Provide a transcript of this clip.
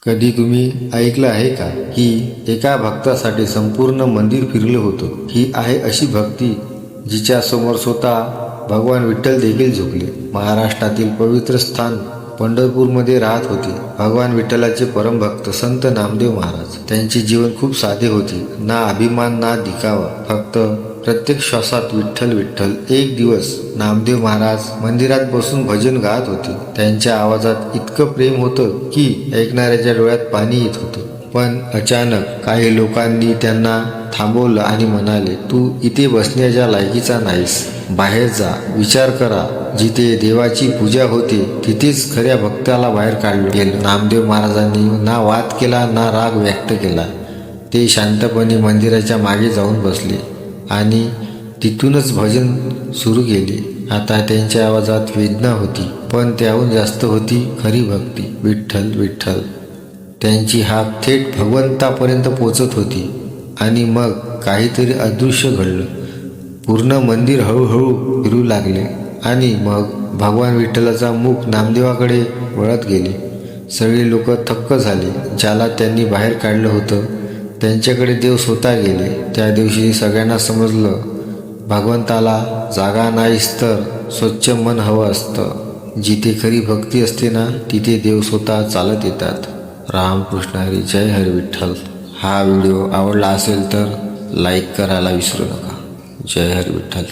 कधी तुम्ही ऐकलं आहे का की एका भक्तासाठी संपूर्ण मंदिर फिरलं होतं? ही आहे अशी भक्ती जिच्या समोर स्वतः भगवान विठ्ठल देखील झुकले. महाराष्ट्रातील पवित्र स्थान पंढरपूरमध्ये राहत होते भगवान विठ्ठलाचे परमभक्त संत नामदेव महाराज. त्यांचे जीवन खूप साधे होते. ना अभिमान ना दिखावा, फक्त प्रत्येक श्वासात विठ्ठल विठ्ठल. एक दिवस नामदेव महाराज मंदिरात बसून भजन गात होते. त्यांच्या आवाजात इतकं प्रेम होतं की ऐकणाऱ्याच्या डोळ्यात पाणी येत होतं. पण अचानक काही लोकांनी त्यांना थांबवलं आणि म्हणाले, तू इथे बसण्याच्या लायकीचा नाहीस, बाहेर जा, विचार करा. जिथे देवाची पूजा होते तिथेच खऱ्या भक्ताला बाहेर काढलं गेलं. नामदेव महाराजांनी ना वाद केला ना राग व्यक्त केला. ते शांतपणे मंदिराच्या मागे जाऊन बसले आणि तिथूनच भजन सुरू केले. आता त्यांच्या आवाजात वेदना होती, पण त्याहून जास्त होती खरी भक्ती. विठ्ठल विठ्ठल. त्यांची हाक थेट भगवंतापर्यंत पोचत होती. आणि मग काहीतरी अदृश्य घडलं. पूर्ण मंदिर हळूहळू फिरू लागले आणि मग भगवान विठ्ठलाचा मुख नामदेवाकडे वळत गेले. सगळे लोक थक्क झाले. ज्याला त्यांनी बाहेर काढलं होतं त्यांच्याकडे देव स्वतः गेले. त्या दिवशी सगळ्यांना समजलं, भगवंताला जागा नाहीच तर स्वच्छ मन हवं असतं. जिथे खरी भक्ती असते ना, तिथे देव स्वतः चालत येतात. रामकृष्ण हरी. जय हरी विठ्ठल. हा व्हिडिओ आवडला असेल तर लाईक करायला विसरू नका. जय हरी विठ्ठल.